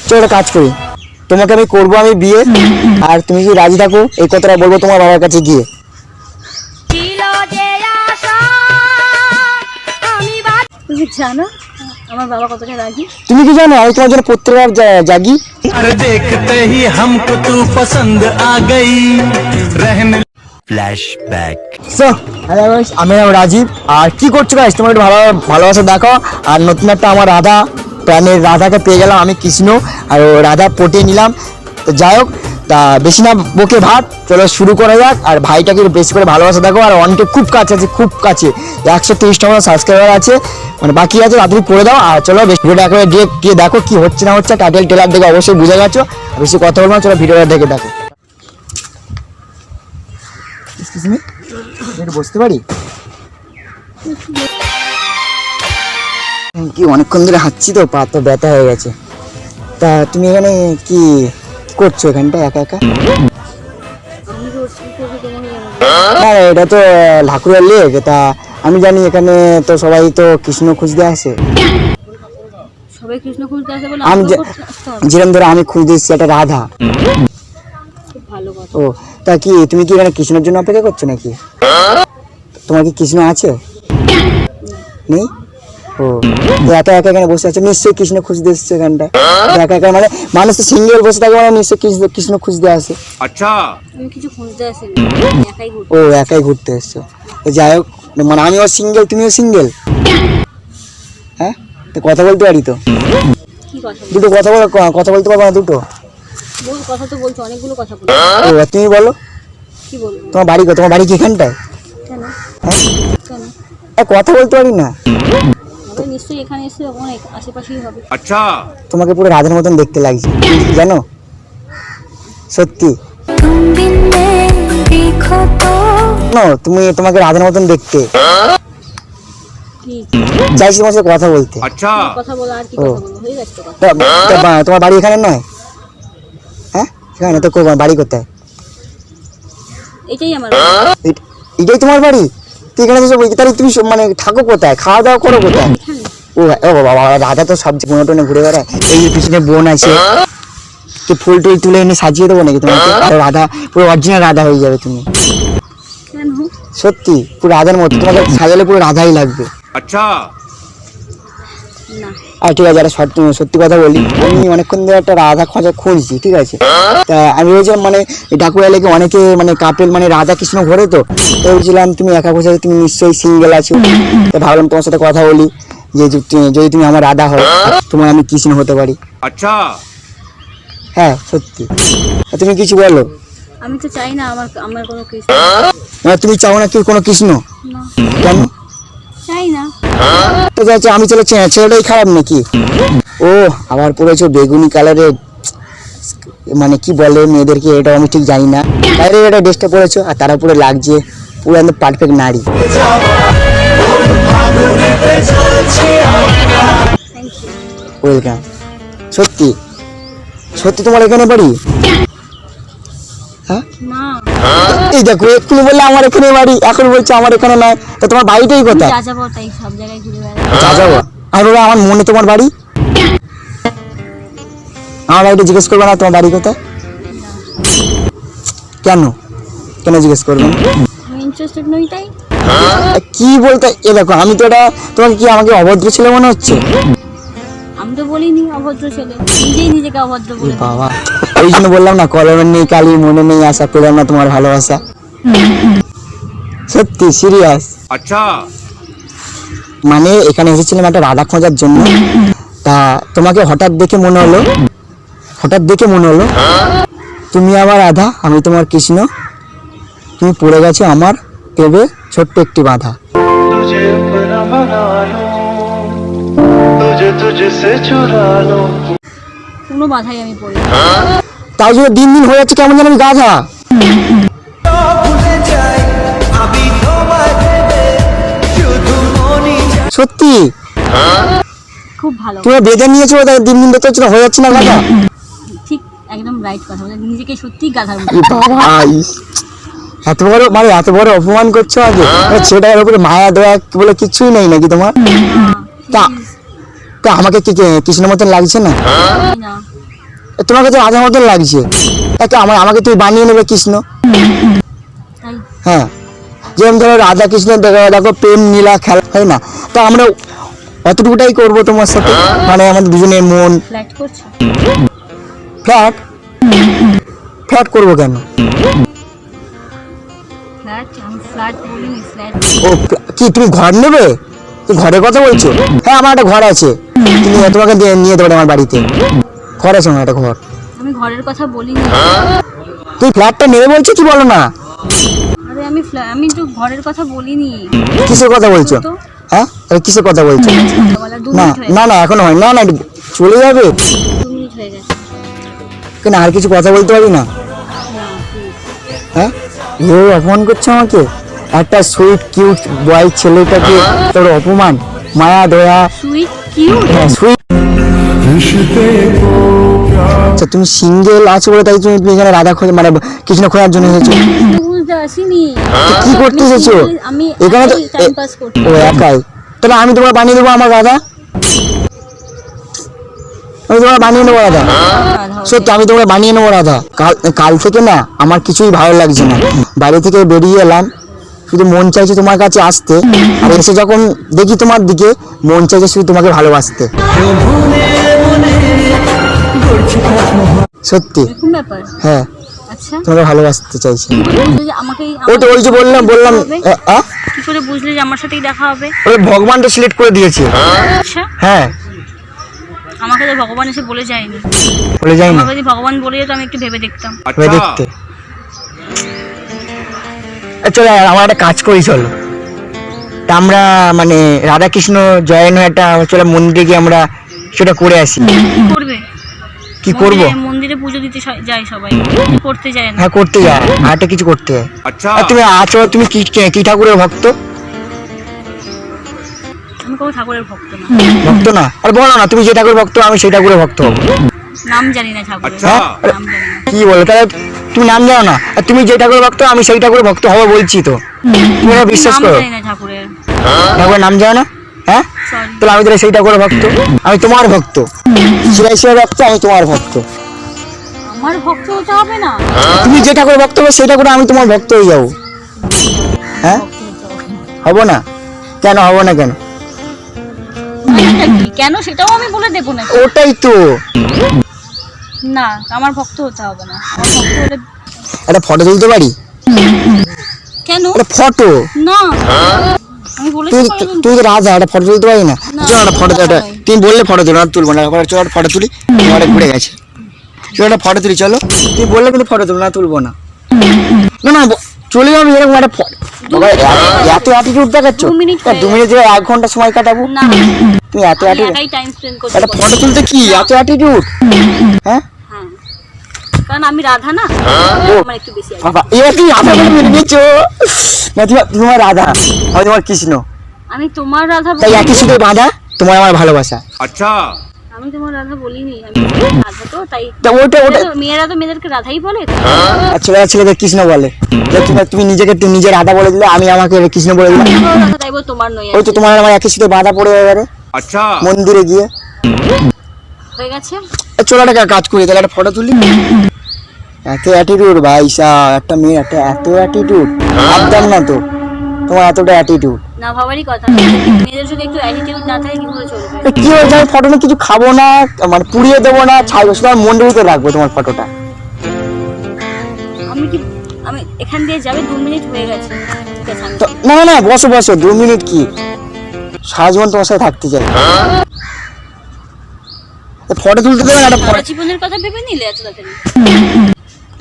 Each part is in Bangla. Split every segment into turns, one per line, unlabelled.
চলো একটা কাজ করি, তোমাকে আমি করবো আমি বিয়ে, আর তুমি কি রাজি থাকো এই কথাটা বলবো তোমার বাবার কাছে গিয়ে।
তুমি জানো আমার বাবা কতটা রাজি?
তুমি কি জানো আমি তোমার জন্য প্রত্যেকবার জাগি।
अरे देखते ही हमको तू पसंद आ गई रहने फ्लैशबैक।
সো হ্যালো গাইস, আমি রাজীব। আর কি করছো গাইস, তোমার একটু ভালোবাসা দেখো। আর নতুন একটা আমার রাধা, প্রাণের রাধাকে পেয়ে গেলাম, আমি কৃষ্ণ আর ও রাধা পটিয়ে নিলাম। তো যাই হোক, তা বেশি না বকে ভাত, চলো শুরু করা যাক। আর ভাইটাকে বেশি করে ভালোবাসা দেখো। আর অনেকে খুব কাছে আছে, খুব কাছে 130টা মতো সাবস্ক্রাইবার আছে, মানে বাকি আছে, তাড়াতাড়ি করে দাও। আর চলো ভিডিওটা একেবারে গিয়ে দেখো কি হচ্ছে না হচ্ছে। টাইটেল টেলার দেখে অবশ্যই বুঝে গেছো, বেশি কথা বলবো না, চলো ভিডিওটা দেখে দেখো। একটু বসতে পারি? কি অনেকক্ষণ ধরে হাঁটছি তো, পা তো ব্যথা হয়ে গেছে। তা তুমি এখানে কি করছো এখানটা একা একা? না এটা তো ঠাকুরের লেক, তা আমি জানি এখানে তো সবাই তো কৃষ্ণ খুঁজতে আসে।
সবাই কৃষ্ণ খুঁজতে আসে বলে
আমি যেরকম ধরো আমি খুঁজতে এসেছি একটা রাধা।
খুব ভালো কথা।
ও তা কি তুমি কি এখানে কৃষ্ণের জন্য অপেক্ষা করছো নাকি? তোমার কি কৃষ্ণ আছে? নেই? ও একা একা এখানে বসে আছে, নিশ্চয়ই কৃষ্ণ খুঁজতে এসছে এখানটায়। একা একা মানে মানুষ তো সিঙ্গেল বসে থাকে, মানে নিশ্চয়ই কৃষ্ণ খুঁজতে আসে।
अच्छा
আমি কিছু খুঁজতে আসিনি, একাই ঘুরতে।
ও একাই ঘুরতে এসছো। তো যাই হোক, মানে আমিও সিঙ্গেল তুমিও সিঙ্গেল, হ্যাঁ? তো কথা বলতে পারি তো?
কি কথা
দুটো কথা বলতে পারবো না দুটো?
বল, কথা তো বলছো, অনেকগুলো কথা বলো।
ও তুমি বলো,
কি বলবো?
তোমার বাড়ি কো? তোমার বাড়ি কি এখানটায়?
কেন?
হ্যাঁ
কেন?
কথা বলতে পারি না?
হবে নিশ্চয়ই, এখানে এসে অনেক আশেপাশেই হবে।
अच्छा
তোমাকে পুরো রাধার মতন দেখতে লাগছে, তুমি কি জানো? সত্যি তোমাকে রাধার মতন দেখতে
কি
চাইছি তোমার সাথে কথা বলতে।
अच्छा
কথা বলো, আর কি কথা বলবো? হয়ে গেছে তো কথা।
তোমার বাড়ি এখানে নয়? হ্যাঁ এখানে তো বাড়ি কোথায়?
এটাই আমার
এটাই তোমার বাড়ি? তুই এখানে তাহলে তুমি মানে থাকো কোথায়, খাওয়া দাওয়া করো কোথায়?
এখানে।
ও বাবা, রাধা তো সব বোনো টোনে ঘুরে বেড়ায়। এই পিছনে বোন আছে, কি ফুল টুল তুলে এনে সাজিয়ে দেবো নাকি তোমাকে? আর রাধা পুরো অরিজিনাল রাধা হয়ে যাবে তুমি।
কেন?
সত্যি পুরো রাধার মতো, তোমাকে সাজালে পুরো রাধাই লাগবে।
अच्छा
না।
আর ঠিক আছে, একটা সত্যি কথা বলি, আমি অনেকক্ষণ ধরে একটা রাধা খুঁজছি, ঠিক আছে? তা আমি ভেবেছিলাম মানে ঠাকুর এলাকে অনেকে মানে কাপেল মানে রাধা কৃষ্ণ ঘোরে, তো ভেবেছিলাম তুমি একা বসে তুমি নিশ্চয়ই সিঙ্গেল আছো। তো ভাবলাম তোমার সাথে কথা বলি, যে যদি তুমি আমার রাধা হও, তোমার আমি কৃষ্ণ হতে পারি।
अच्छा
হ্যাঁ সত্যি। তুমি কিছু বলো।
আমি তো চাই না আমার কোনো কৃষ্ণ।
মানে তুমি চাও না কি কোনো কৃষ্ণ?
না,
কেন?
চাই না।
তো যাচ্ছে আমি চলে ছেলেটাই খারাপ নাকি? ও আবার পড়েছো বেগুনি কালারের, মানে কি বলে মেয়েদেরকে, এটা আমি ঠিক জানি না। বাইরে এটা ড্রেসটা পরেছো আর তার উপরে লাগছে পুরো একদম পারফেক্ট নারী।
Thank you.
ওয়েলকাম। সত্যি সত্যি তোমার এখানে বাড়ি? হ্যাঁ
না,
এই দেখো, এক্ষুনি বললে আমার এখানে বাড়ি, এখন বলছো আমার এখানে নয়। তা তোমার বাড়িটাই কোথায়?
যা যাবো তাই সব জায়গায় ঘুরে বেড়াই।
যা যাবো আর ওরা আমার মনে তোমার বাড়ি, আমার বাড়িটা জিজ্ঞেস করবে না তোমার বাড়ি কোথায়? কেন কেন জিজ্ঞেস করবে না?
আমি ইন্টারেস্টেড নই তাই।
কি বলতে, এ দেখো আমি তো এটা, তোমাকে কি আমাকে অভদ্র ছেলে মনে হচ্ছে?
আমি তো বলিনি অভদ্র ছেলে, নিজেই নিজেকে অভদ্র বলে।
বাবা, ওই জন্য বললাম না, কলমের নেই কালি মনে নেই আশা, পেলাম না তোমার ভালোবাসা। সত্যি সিরিয়াস।
अच्छा
মানে এখানে এসেছিলাম একটা রাধা খোঁজার জন্য। তা তোমাকে হঠাৎ দেখে মনে হলো তুমি আমার রাধা, আমি তোমার কৃষ্ণ। তুমি পড়ে গেছো আমার প্রেমে ছোট্ট একটি বাধা।
तुझे अपना बना लूं, तुझसे चुरा लूं।
কোনো বাধাই আমি পড়ি না।
তাই জন্য দিন দিন হয়ে যাচ্ছে কেমন যেন আমি গাধা। সত্যি
খুব ভালো।
তুমি বেঁধে নিয়েছো, দিন দিন দেখতে হচ্ছে না, হয়ে যাচ্ছে না গাধা।
ঠিক একদম রাইট কথা বলে, নিজেকে সত্যি গাধার মতো।
এ বাবা, এত বড় অপমান করছো আগে। ছেলেটার উপরে মায়া দেওয়া বলে কিছুই নেই নাকি তোমার? তা তো আমাকে কি কৃষ্ণের মতন লাগছে না?
না
তোমাকে তো রাধার মতন লাগছে। তাকে আমাকে তুই বানিয়ে নেবে কৃষ্ণ।
তাই
হ্যাঁ, যেমন ধরো রাধা কৃষ্ণ দেখো প্রেম নীলা খেলা হয় না, তো আমরা অতটুকুটাই করবো তোমার সাথে, মানে আমাদের দুজনের মন।
ফ্ল্যাট করছো?
ফ্ল্যাট ফ্ল্যাট করবো কেন?
ফ্ল্যাট? আমি ফ্ল্যাট বলিনি, ফ্ল্যাট।
ও কি তুমি ঘর নেবে? তুমি ঘরের কথা বলছো? হ্যাঁ, আমার একটা ঘর আছে, তুমি তোমাকে নিয়ে দেবো আমার বাড়িতে। ঘর আছে আমার একটা ঘর।
আমি ঘরের কথা বলিনি।
তুই ফ্ল্যাটটা নেবে বলছো কি বলো না?
আরে আমি তো ঘরের কথা বলিনি।
কিসের কথা বলছো?
তো
হ্যাঁ, তাহলে কিসের কথা বলছো?
সকালবেলা 2
না
মিনিট হয়ে
না না, এখনো হয় না, না চলে যাবে।
2 মিনিট হয়ে গেছে।
কেন, আর কিছু কথা বলতে পারি না?
না please।
হ্যাঁ, এও অপমান করছে আমাকে, একটা সুইট কিউট বয় ছেলেটাকে তোর অপমান, মায়া দয়া।
Sweet cute?
হ্যাঁ সুইট। আচ্ছা, তুমি সিঙ্গেল আছো বলে তাই তুমি এখানে রাধা খোঁজ মানে কৃষ্ণ খোঁজার জন্য এসেছো?
বুঝতে আসিনি।
তো কি করতে এসেছো
আমি
এখানে? তো
টাইম পাস করতে।
ও একাই? তাহলে আমি তোমার বানিয়ে দেবো আমার রাধা, আমি তোমার বানিয়ে নেবো রাধা। সত্যি আমি তোমাকে বানিয়ে নেবো রাধা। কাল থেকে না আমার কিছুই ভালো লাগছে না, বাড়ি থেকে বেরিয়ে এলাম, শুধু মন চাইছে তোমার কাছে আসতে, আর এসে যখন দেখি তোমার দিকে মন চাইছে শুধু তোমাকে ভালোবাসতে। সত্যি?
এরকম ব্যাপার?
হ্যাঁ,
আচ্ছা,
তোমাকে ভালোবাসতে চাইছি।
বুঝলে যে আমাকেই
ওই তো ওই যে বললাম
কি করে বুঝলে যে আমার সাথেই দেখা হবে?
ওই ভগবান তো সিলেক্ট করে দিয়েছে।
আচ্ছা,
হ্যাঁ,
আমাকে তো ভগবান এসে বলে যায়নি।
বলে যাই না
আমাকে যদি ভগবান বলে যেত আমি একটু ভেবে দেখতাম।
ভেবে দেখতে। চলো আমার একটা কাজ করি, চলো তা আমরা মানে রাধা কৃষ্ণ জয়েন হয়ে একটা চলো মন্দিরে গিয়ে আমরা সেটা করে আসি।
কি করবে?
কি করব?
মন্দিরে পুজো দিতে যায় সবাই, করতে যায় না।
হ্যাঁ করতে যায়, আর একটা কিছু করতে হয়। আর তুমি আছো, তুমি কি ঠাকুরের ভক্ত?
আমি কোনো ঠাকুরের ভক্ত না।
ভক্ত না? আর বলো না, তুমি যে ঠাকুরের ভক্ত আমি সেই ঠাকুরের ভক্ত হবো।
নাম জানি না ঠাকুরের।
হ্যাঁ?
নাম জানি না।
কি বলো তাহলে? তুমি নাম জানো না, আর তুমি যে ঠাকুরের ভক্ত আমি সেই ঠাকুরের ভক্ত হবো বলছি তো, তুমি এটা বিশ্বাস
নাম
করো।
জানি না ঠাকুরের।
ঠাকুরের নাম জানো না? হ্যাঁ,
সরি।
তাহলে আমি তাহলে সেই ঠাকুরের ভক্ত, আমি তোমার ভক্ত, শিরাই ভক্ত, আমি তোমার ভক্ত।
আমার ভক্ত হতে হবে না।
তুমি যে ঠাকুরের ভক্ত হবে সেই ঠাকুরে আমি তোমার ভক্ত হয়ে যাবো। হ্যাঁ, হবো না? কেন হবো না কেন?
এটা কি? কেন সেটাও আমি বলে দেবো না।
ওটাই তো।
না, আমার ভক্ত হতে হবে না। আমার ভক্ত হলে
একটা ফটো তুলতে পারি?
কেন?
একটা ফটো?
না, আমি বলেছি
তুই
পারবো না।
তুই তো রাজা, একটা ফটো তুলতে পারি না?
না,
চলো একটা ফটো, একটা তুমি বললে ফটো তুলো, আর তুলবো না। চলো একটা ফটো তুলি, তোমার ঘুরে গেছে। চলো একটা ফটো তুলি, চলো। তুমি বললে কিন্তু ফটো তুলো না, তুলবো না। না না, চলে যাবো এরকম একটা ফটো। এত অ্যাটিটিউড দেখাচ্ছ?
2 মিনিট হয়ে
2 মিনিট ধরে 1 ঘন্টা সময় কাটাবো?
না,
তুমি এত
আমি
অ্যাটিটিউড,
একাই টাইম স্পেন্ড করতে
একটা ফটো তুলতে কি এত অ্যাটিটিউড? হ্যাঁ,
হ্যাঁ, কারণ আমি রাধা না, আমার একটু বেশি আছে।
বাবা এবার তুমি রাধা বলে মেনে নিয়েছো না? তোমার রাধা, আমি তোমার কৃষ্ণ,
আমি তোমার রাধা
তাই একই
বলিনি।
সুতো বাঁধা তোমার আমার ভালোবাসা।
আমি তোমার রাধা বলিনি, আমি রাধা তো তাই।
তা ওটা
মেয়েরা তো মেয়েদেরকে রাধাই বলে।
আর ছেলেদের কৃষ্ণ বলে। যে তুমি নিজেকে তুমি নিজে রাধা বলে দিলে, আমি আমাকে কৃষ্ণ বলে দিলাম।
তোমার রাধা তাই বল, তোমার নয়।
ওই তো তোমার আমার একই সুতো বাঁধা পড়ে যাবে মন্দিরে গিয়ে।
হয়ে গেছে।
চলো একটা কাজ করি, তাহলে একটা ফটো তুলি। এত অ্যাটিটিউড ভাই সাহ, একটা মেয়ে একটা এত অ্যাটিটিউড, ভাবতাম না তো তোমার এতটা অ্যাটিটিউড।
না ভাবারই কথা, মেয়েদের যদি একটু অ্যাটিটিউড না থাকে কি করে চলবে?
কি হয়েছে, আমি ফটো নিয়ে কিছু খাবো না, মানে পুড়িয়ে দেবো না, ছাড়বো, শুধু আমার মন্দিরে তো রাখবো তোমার ফটোটা।
আমি এখান দিয়ে যাবে 2 মিনিট হয়ে গেছে। ঠিক আছে, আমি
তো না না না, বসো বসো, 2 মিনিট কি, সারা জীবন তোমার সাথে থাকতে চাই। ফটো তুলতে দেবে না একটা
সারা জীবনের কথা ভেবে নিলে এত তাড়াতাড়ি?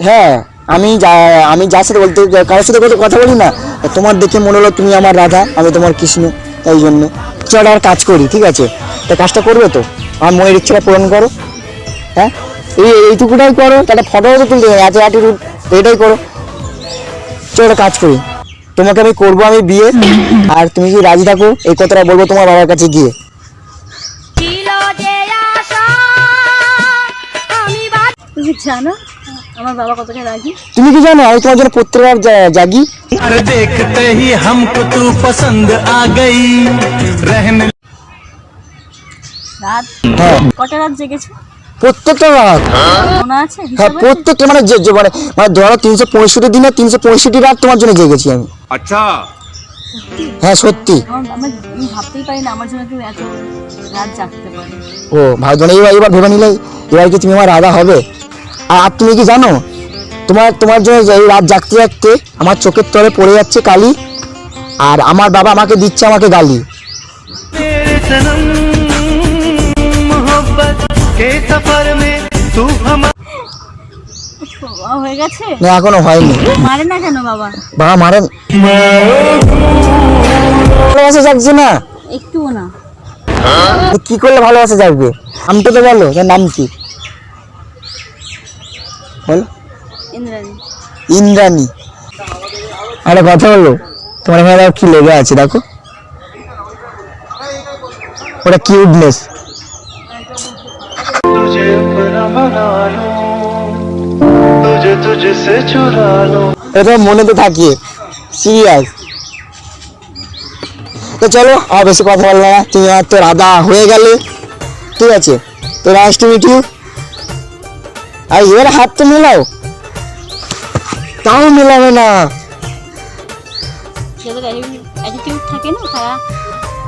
হ্যাঁ, আমি যার সাথে বলতে কারোর সাথে কথা বলি না, তোমার দেখে মনে হলো তুমি আমার রাধা, আমি তোমার কৃষ্ণ, তাই জন্য। চলো আর কাজ করি, ঠিক আছে? তো কাজটা করবে তো, আমার মনের ইচ্ছাটা পূরণ করো। হ্যাঁ, এইটুকুটাই করো, তাহলে ফটো তো তুলতে হবে, এত অ্যাটিটিউড, এটাই করো। চলো কাজ করি, তোমাকে আমি করবো আমি বিয়ে, আর তুমি কি রাজি থাকো এই কথাটা বলবো তোমার বাবার কাছে গিয়ে।
তুমি জানো আমার বাবা কতটা রাগী?
তুমি কি জানো আমি তোমার জন্য প্রত্যেকবার জাগি?
अरे देखते ही हमको तू पसंद आ गई रहने
রাত
হ্যাঁ
কটা রাত জেগেছো
প্রত্যেকটা রাত,
মনে আছে
হ্যাঁ
হিসাব আছে?
প্রত্যেকটা মানে যে মানে মানে ধরো 365 দিনে 365 রাত তোমার জন্য জেগেছি আমি।
अच्छा
হ্যাঁ সত্যি।
আমি ভাবতেই পারি না আমার জন্য কেউ এত রাত জাগতে পারে।
ও ভাবছো এবার এবার ভেবে নিলে এবার কি তুমি আমার রাধা হবে? আর তুমি কি জানো তোমার জন্য এই রাত জাগতে জাগতে আমার চোখের তলে পড়ে যাচ্ছে কালি, আর আমার বাবা আমাকে দিচ্ছে আমাকে গালি।
मेरे सनम मोहब्बत के सफर में तू हम
বাবা হয়ে গেছে?
না এখনো হয়নি।
মারে না কেন বাবা?
বাবা মারেন, ভালোবাসা জাগছে না,
একটুও না।
তো কি করলে ভালোবাসা জাগবে? নামটা তো বলো, তার নাম কি বলো?
ইন্দ্রাণী।
ইন্দ্রাণী। আরে কথা বলো, তোমার এখানে কি লেগে আছে দেখো, ওটা কিউটনেস।
तुझे अपना बना लूं, तुझे तुझसे चुरा लूं।
এটা মনে তো থাকে, সিরিয়াস। তো চলো আর বেশি কথা বলবো না, তুমি আর তো রাধা হয়ে গেলে, ঠিক আছে? তো নাইস টু মিট ইউ। আর এবার হাত তো মেলাও, তাও মেলাবে না।
যাদের অ্যাটিটিউড থাকে না তারা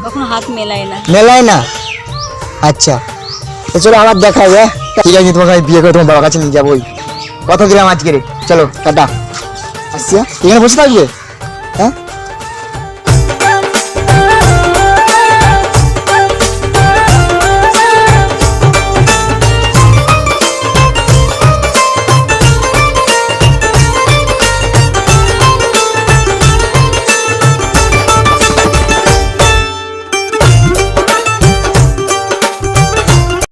কখনো হাত মেলায় না।
মেলায় না, আচ্ছা। তো চলো আবার দেখা হবে, হ্যাঁ? ঠিক আছে, তোমাকে আমি বিয়ে করে তোমার বাবার কাছে নিয়ে যাবোই, কথা দিলাম আজকে রে। চলো টাটা, আসছি, হ্যাঁ? এখানে বসে থাকবে।